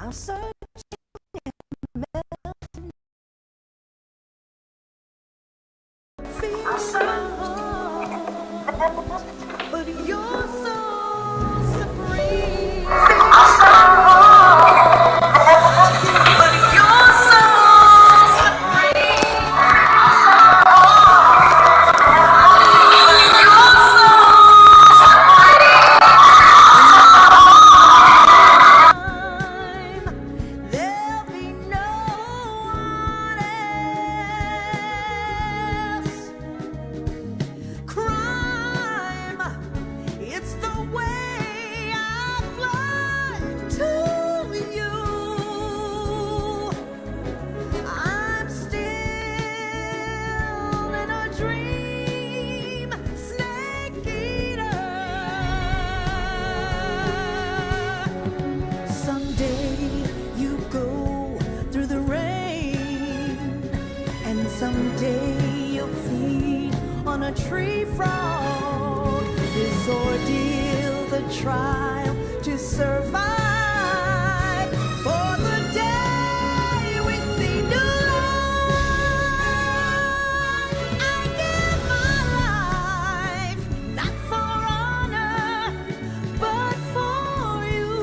I'll search feel my heart, but you're so supreme. But you're so supreme. You're so there'll be no one else. Crime, it's the way I fly to you. I'm still in a dream, snake eater. Someday you go through the rain, and someday you'll feed on a tree frog. This ordeal, the trial to survive. For the day we see new light, I give my life, not for honor, but for you.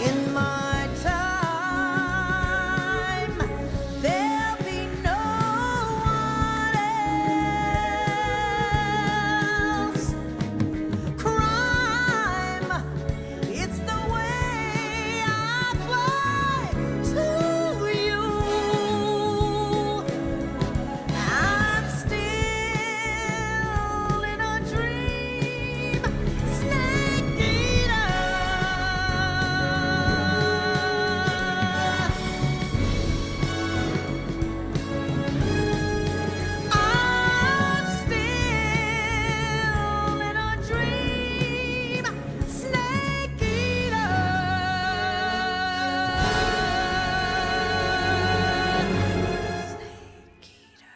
In my time, there'll be no one else. Crime, it's the way I fly to you. I'm still in a dream, snake eater. I'm still in a dream, snake eater. Snake eater.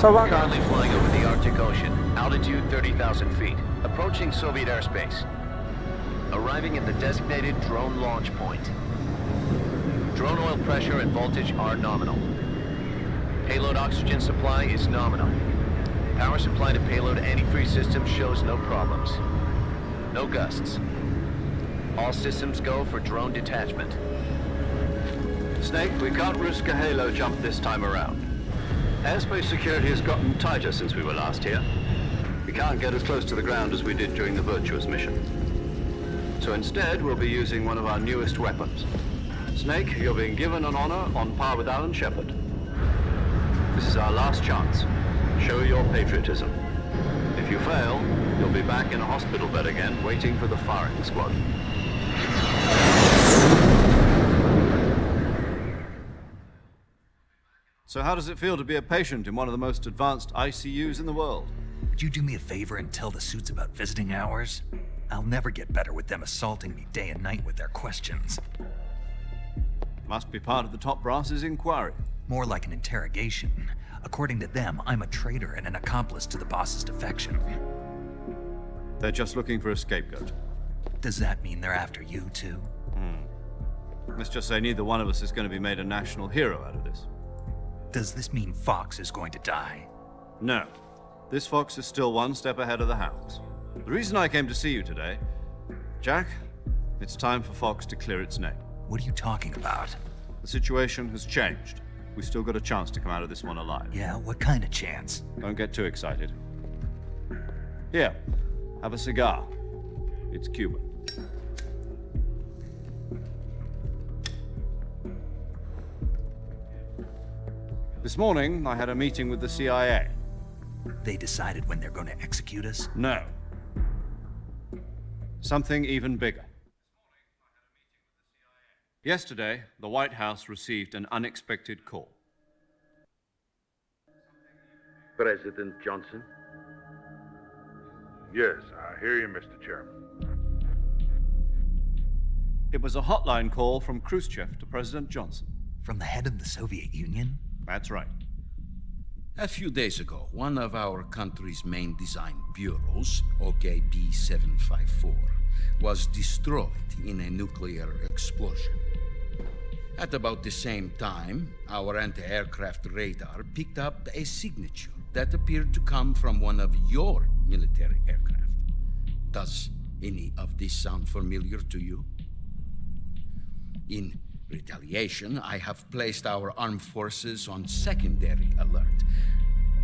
Currently flying over the Arctic Ocean, altitude 30,000 feet, approaching Soviet airspace. Arriving at the designated drone launch point. Drone oil pressure and voltage are nominal. Payload oxygen supply is nominal. Power supply to payload antifreeze system shows no problems. No gusts. All systems go for drone detachment. Snake, we can't risk a halo jump this time around. Airspace security has gotten tighter since we were last here. We can't get as close to the ground as we did during the Virtuous mission. So instead, we'll be using one of our newest weapons. Snake, you're being given an honor on par with Alan Shepard. This is our last chance. Show your patriotism. If you fail, you'll be back in a hospital bed again, waiting for the firing squad. So how does it feel to be a patient in one of the most advanced ICUs in the world? Would you do me a favor and tell the suits about visiting hours? I'll never get better with them assaulting me day and night with their questions. Must be part of the top brass's inquiry. More like an interrogation. According to them, I'm a traitor and an accomplice to the boss's defection. They're just looking for a scapegoat. Does that mean they're after you too? Let's just say neither one of us is going to be made a national hero out of this. Does this mean Fox is going to die? No. This fox is still one step ahead of the hounds. The reason I came to see you today, Jack, it's time for Fox to clear its name. What are you talking about? The situation has changed. We've still got a chance to come out of this one alive. Yeah, what kind of chance? Don't get too excited. Here, have a cigar. It's Cuban. This morning, I had a meeting with the CIA. They decided when they're going to execute us? No. Something even bigger. Yesterday, the White House received an unexpected call. President Johnson? Yes, I hear you, Mr. Chairman. It was a hotline call from Khrushchev to President Johnson. From the head of the Soviet Union? That's right. A few days ago, one of our country's main design bureaus, OKB 754, was destroyed in a nuclear explosion. At about the same time, our anti-aircraft radar picked up a signature that appeared to come from one of your military aircraft. Does any of this sound familiar to you? In retaliation, I have placed our armed forces on secondary alert.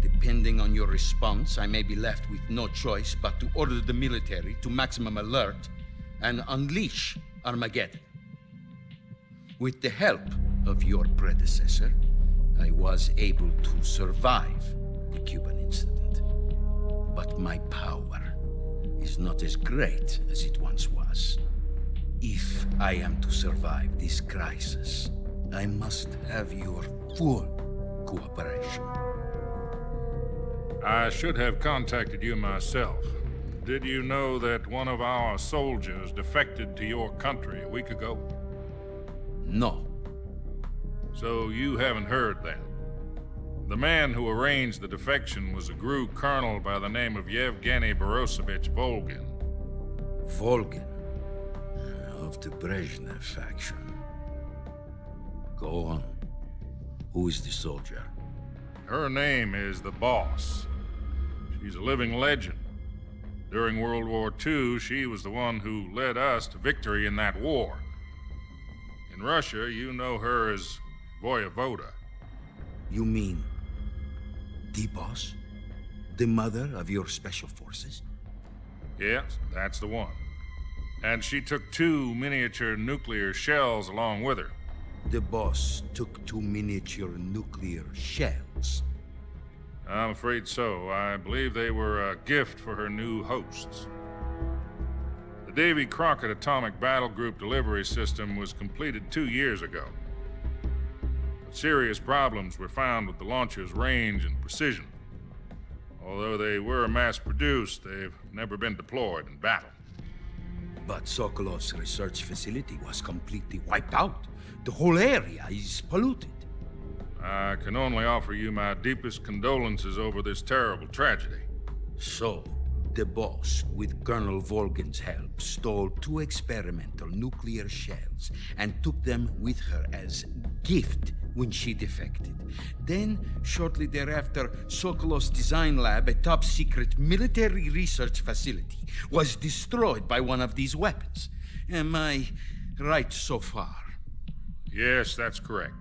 Depending on your response, I may be left with no choice but to order the military to maximum alert and unleash Armageddon. With the help of your predecessor, I was able to survive the Cuban incident. But my power is not as great as it once was. If I am to survive this crisis, I must have your full cooperation. I should have contacted you myself. Did you know that one of our soldiers defected to your country a week ago? No. So you haven't heard then. The man who arranged the defection was a GRU colonel by the name of Yevgeny Borosovich Volgin. Volgin, of the Brezhnev faction. Go on. Who is the soldier? Her name is the Boss. She's a living legend. During World War II, she was the one who led us to victory in that war. In Russia, you know her as Voyevoda. You mean the boss? The mother of your special forces? Yes, that's the one. And she took 2 miniature nuclear shells along with her. The boss took 2 miniature nuclear shells. I'm afraid so. I believe they were a gift for her new hosts. The Davy Crockett Atomic Battle Group delivery system was completed 2 years ago. But serious problems were found with the launcher's range and precision. Although they were mass-produced, they've never been deployed in battle. But Sokolov's research facility was completely wiped out. The whole area is polluted. I can only offer you my deepest condolences over this terrible tragedy. So, the boss, with Colonel Volgin's help, stole 2 experimental nuclear shells and took them with her as gift when she defected. Then, shortly thereafter, Sokolov's design lab, a top-secret military research facility, was destroyed by one of these weapons. Am I right so far? Yes, that's correct.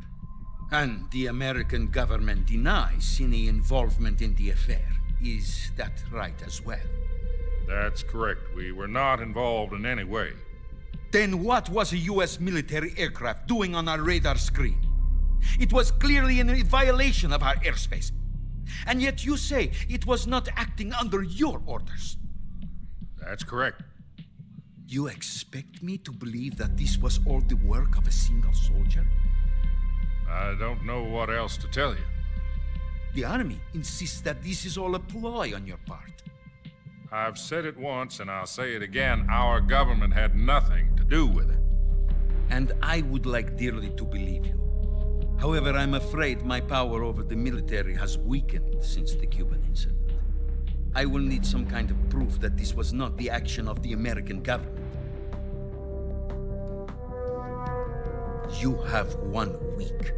And the American government denies any involvement in the affair. Is that right as well? That's correct. We were not involved in any way. Then what was a U.S. military aircraft doing on our radar screen? It was clearly in violation of our airspace. And yet you say it was not acting under your orders. That's correct. You expect me to believe that this was all the work of a single soldier? I don't know what else to tell you. The army insists that this is all a ploy on your part. I've said it once and I'll say it again. Our government had nothing to do with it. And I would like dearly to believe you. However, I'm afraid my power over the military has weakened since the Cuban incident. I will need some kind of proof that this was not the action of the American government. You have 1 week.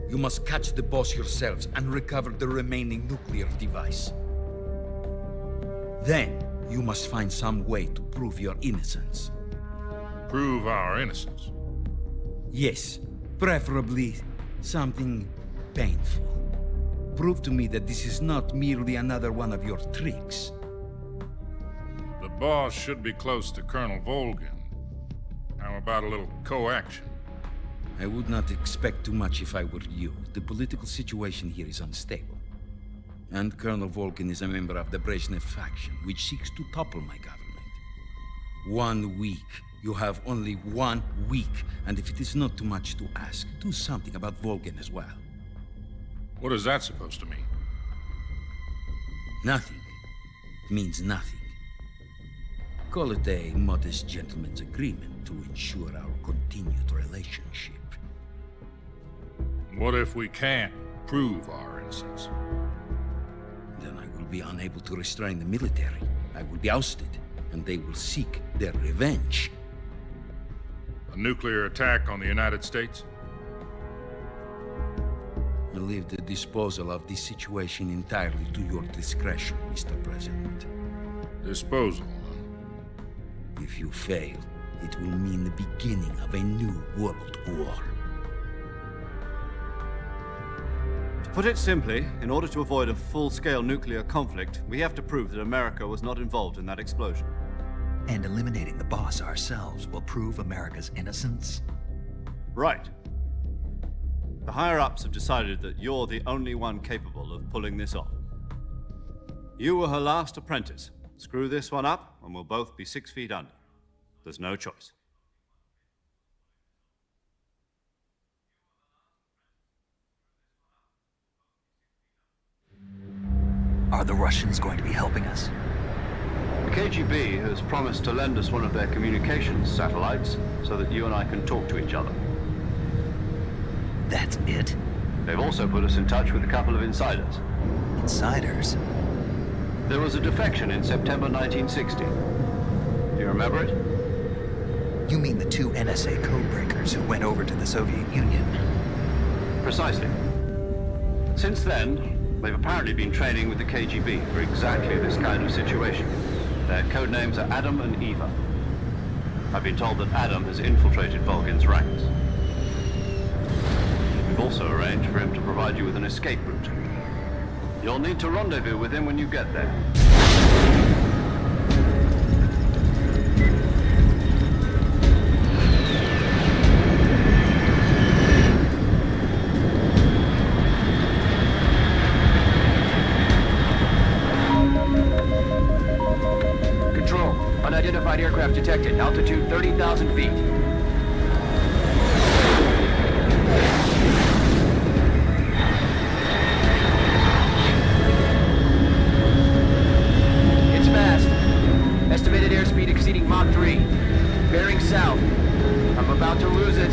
You must catch the boss yourselves and recover the remaining nuclear device. Then, you must find some way to prove your innocence. Prove our innocence. Yes, preferably something painful. Prove to me that this is not merely another one of your tricks. The boss should be close to Colonel Volgin. How about a little co-action? I would not expect too much if I were you. The political situation here is unstable. And Colonel Volgin is a member of the Brezhnev faction, which seeks to topple my government. 1 week. You have only 1 week. And if it is not too much to ask, do something about Volgin as well. What is that supposed to mean? Nothing means nothing. Call it a modest gentleman's agreement to ensure our continued relationship. What if we can't prove our innocence? Then I will be unable to restrain the military. I will be ousted, and they will seek their revenge. A nuclear attack on the United States? I leave the disposal of this situation entirely to your discretion, Mr. President. Disposal, huh? If you fail, it will mean the beginning of a new world war. To put it simply, in order to avoid a full-scale nuclear conflict, we have to prove that America was not involved in that explosion. And eliminating the boss ourselves will prove America's innocence? Right. The higher-ups have decided that you're the only one capable of pulling this off. You were her last apprentice. Screw this one up, and we'll both be 6 feet under. There's no choice. Are the Russians going to be helping us? The KGB has promised to lend us one of their communications satellites so that you and I can talk to each other. That's it? They've also put us in touch with a couple of insiders. Insiders? There was a defection in September 1960. Do you remember it? You mean the 2 NSA codebreakers who went over to the Soviet Union? Precisely. Since then, they've apparently been training with the KGB for exactly this kind of situation. Their codenames are Adam and Eva. I've been told that Adam has infiltrated Volgin's ranks. We've also arranged for him to provide you with an escape route. You'll need to rendezvous with him when you get there. Control. Unidentified aircraft detected. Altitude 30,000 feet. It's fast. Estimated airspeed exceeding Mach 3. Bearing south. I'm about to lose it.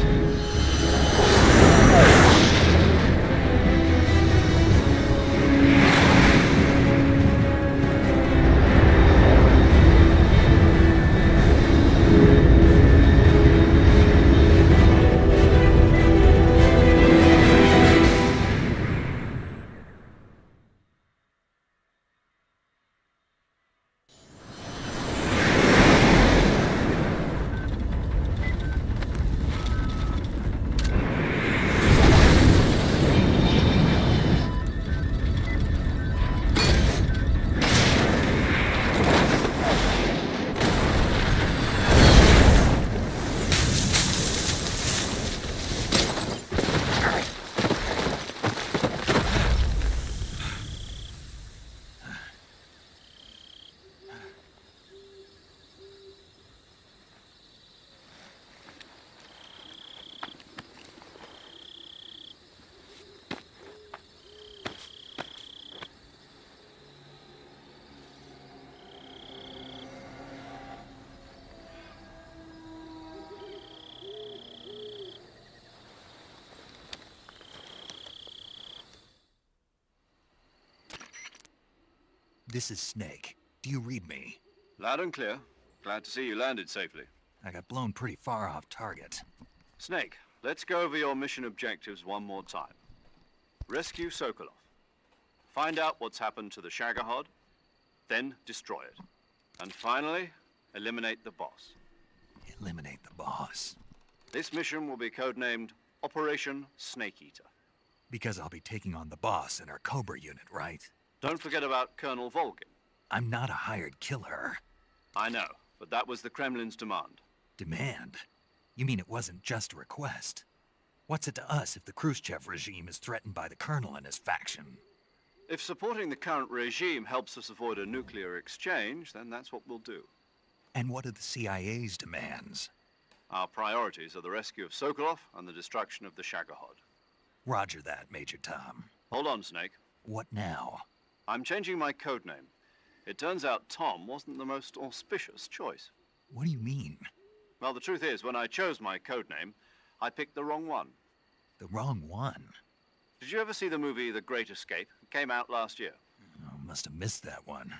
This is Snake. Do you read me? Loud and clear. Glad to see you landed safely. I got blown pretty far off target. Snake, let's go over your mission objectives one more time. Rescue Sokolov. Find out what's happened to the Shagohod, then destroy it. And finally, eliminate the boss. Eliminate the boss. This mission will be codenamed Operation Snake Eater. Because I'll be taking on the boss in our Cobra unit, right? Don't forget about Colonel Volgin. I'm not a hired killer. I know, but that was the Kremlin's demand. Demand? You mean it wasn't just a request? What's it to us if the Khrushchev regime is threatened by the Colonel and his faction? If supporting the current regime helps us avoid a nuclear exchange, then that's what we'll do. And what are the CIA's demands? Our priorities are the rescue of Sokolov and the destruction of the Shagohod. Roger that, Major Tom. Hold on, Snake. What now? I'm changing my code name. It turns out Tom wasn't the most auspicious choice. What do you mean? Well, the truth is, when I chose my code name, I picked the wrong one. The wrong one? Did you ever see the movie The Great Escape? It came out last year. Oh, must have missed that one.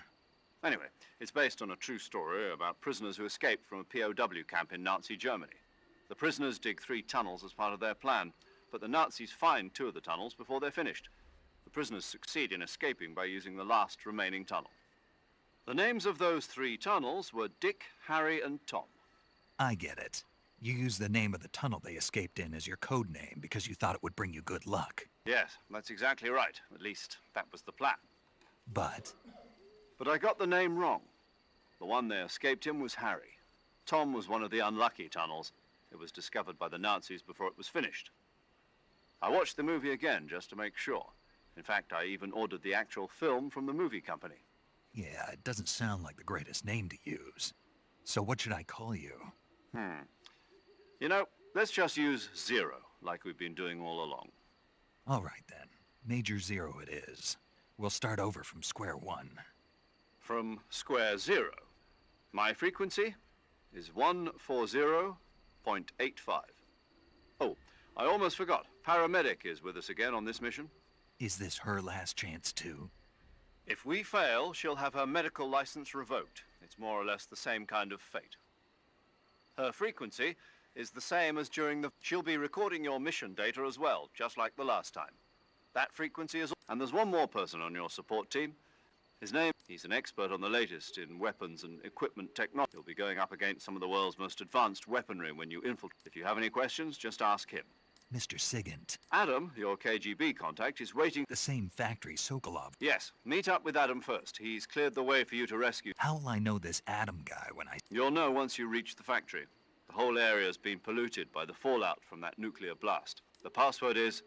Anyway, it's based on a true story about prisoners who escaped from a POW camp in Nazi Germany. The prisoners dig 3 tunnels as part of their plan, but the Nazis find 2 of the tunnels before they're finished. The prisoners succeed in escaping by using the last remaining tunnel. The names of those 3 tunnels were Dick, Harry, and Tom. I get it. You used the name of the tunnel they escaped in as your code name because you thought it would bring you good luck. Yes, that's exactly right. At least, that was the plan. But But I got the name wrong. The one they escaped in was Harry. Tom was one of the unlucky tunnels. It was discovered by the Nazis before it was finished. I watched the movie again just to make sure. In fact, I even ordered the actual film from the movie company. yeah, it doesn't sound like the greatest name to use. So what should I call you? You know, let's just use Zero, like we've been doing all along. All right then. Major Zero it is. We'll start over from square one. From square 0. My frequency is 140.85. Oh, I almost forgot. Paramedic is with us again on this mission. Is this her last chance too? If we fail, she'll have her medical license revoked. It's more or less the same kind of fate. Her frequency is the same as during the... She'll be recording your mission data as well, just like the last time. That frequency is... And there's one more person on your support team. His name... He's an expert on the latest in weapons and equipment technology. He'll be going up against some of the world's most advanced weaponry when you infiltrate. If you have any questions, just ask him. Mr. Sigint. Adam, your KGB contact, is waiting... The same factory Sokolov. Yes, meet up with Adam first. He's cleared the way for you to rescue... How'll I know this Adam guy when I... You'll know once you reach the factory. The whole area's been polluted by the fallout from that nuclear blast. The password is...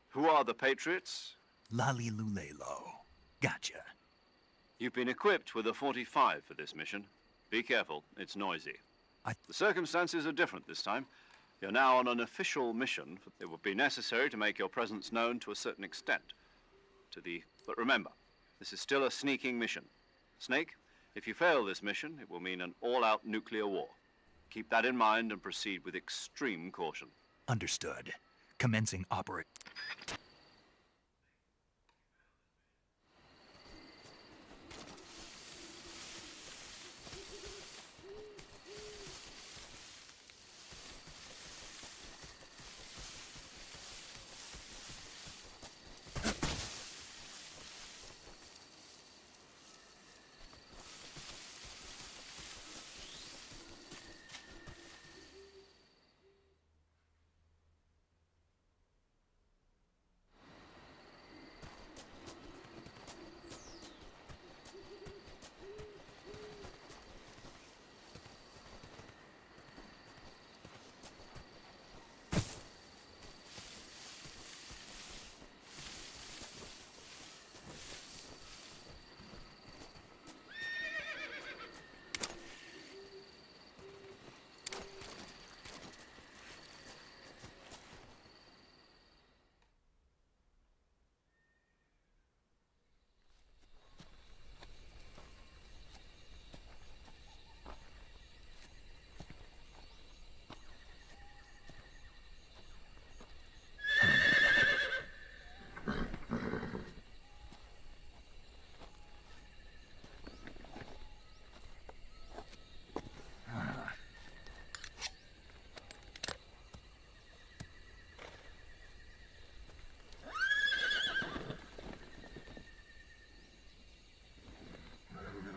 Who are the Patriots? Lali Lulelo. Gotcha. You've been equipped with a 45 for this mission. Be careful, it's noisy. The circumstances are different this time. You're now on an official mission. It would be necessary to make your presence known to a certain extent. But remember, this is still a sneaking mission. Snake, if you fail this mission, it will mean an all-out nuclear war. Keep that in mind and proceed with extreme caution. Understood. Commencing operate.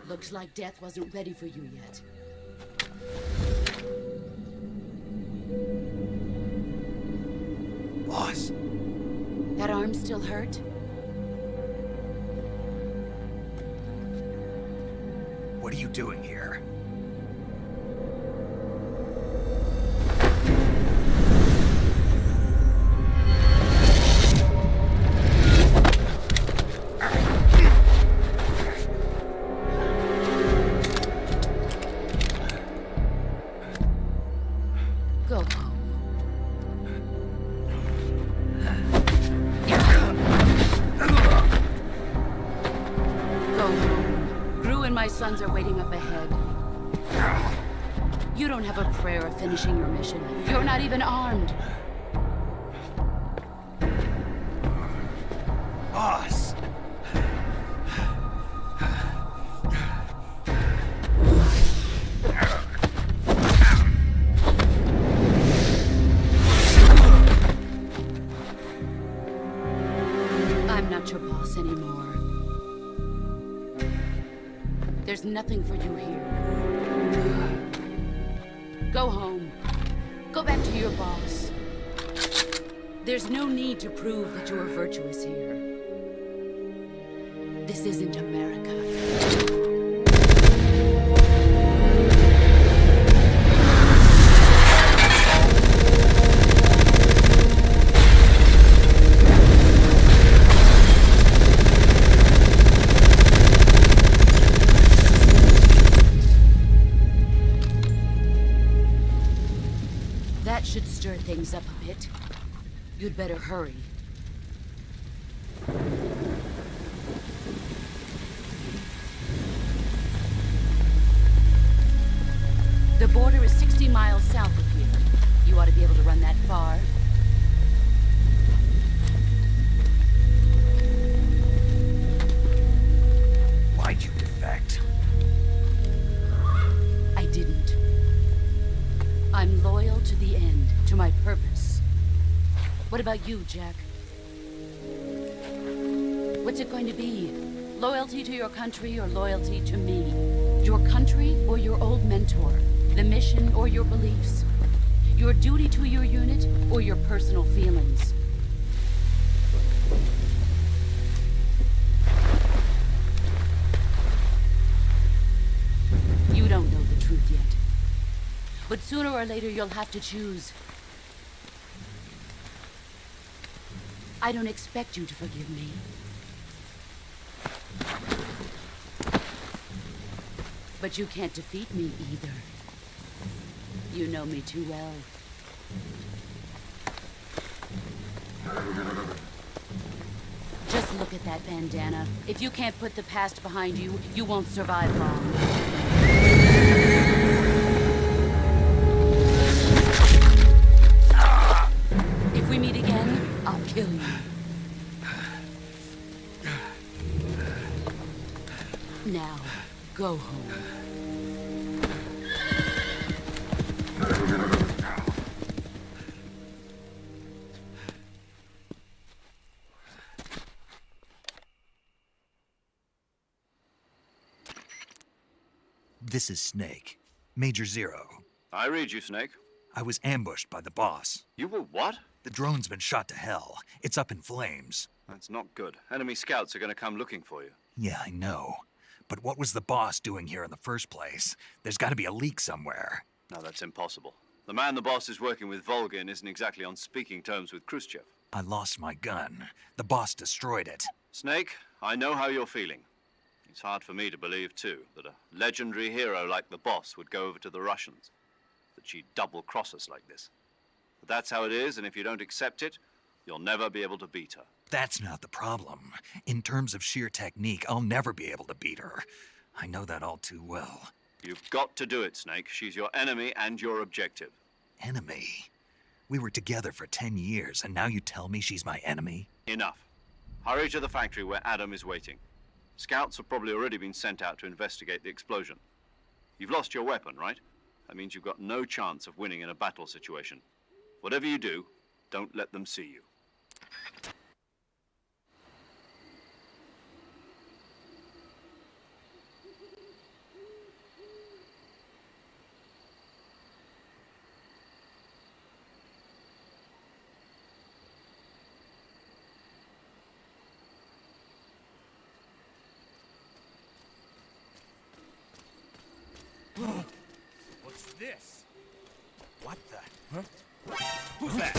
Looks like death wasn't ready for you yet. Boss. That arm still hurt? What are you doing here? Go home. home. Gru and my sons are waiting up ahead. You don't have a prayer of finishing your mission. You're not even armed. Boss! I'm not your boss anymore. There's nothing for you here. Go home. Go back to your boss. There's no need to prove that you are virtuous here. This isn't America. That should stir things up a bit. You'd better hurry. The border is 60 miles south of here. You ought to be able to run that far. Why'd you defect? I didn't. I'm loyal to the end, to my purpose. What about you, Jack? What's it going to be? Loyalty to your country or loyalty to me? Your country or your old mentor? The mission or your beliefs? Your duty to your unit or your personal feelings? You don't know the truth yet. But sooner or later you'll have to choose. I don't expect you to forgive me. But you can't defeat me either. You know me too well. Just look at that bandana. If you can't put the past behind you, you won't survive long. If we meet again, I'll kill you. Now, go home. This is Snake. Major Zero. I read you, Snake. I was ambushed by the boss. You were what? The drone's been shot to hell. It's up in flames. That's not good. Enemy scouts are going to come looking for you. Yeah, I know. But what was the boss doing here in the first place? There's got to be a leak somewhere. No, that's impossible. The man the boss is working with, Volgin, isn't exactly on speaking terms with Khrushchev. I lost my gun. The boss destroyed it. Snake, I know how you're feeling. It's hard for me to believe, too, that a legendary hero like the boss would go over to the Russians. That she'd double-cross us like this. But that's how it is, and if you don't accept it, you'll never be able to beat her. That's not the problem. In terms of sheer technique, I'll never be able to beat her. I know that all too well. You've got to do it, Snake. She's your enemy and your objective. Enemy? We were together for 10 years, and now you tell me she's my enemy? Enough. Hurry to the factory where Adam is waiting. Scouts have probably already been sent out to investigate the explosion. You've lost your weapon, right? That means you've got no chance of winning in a battle situation. Whatever you do, don't let them see you. What's this? What the? Huh? Who's that?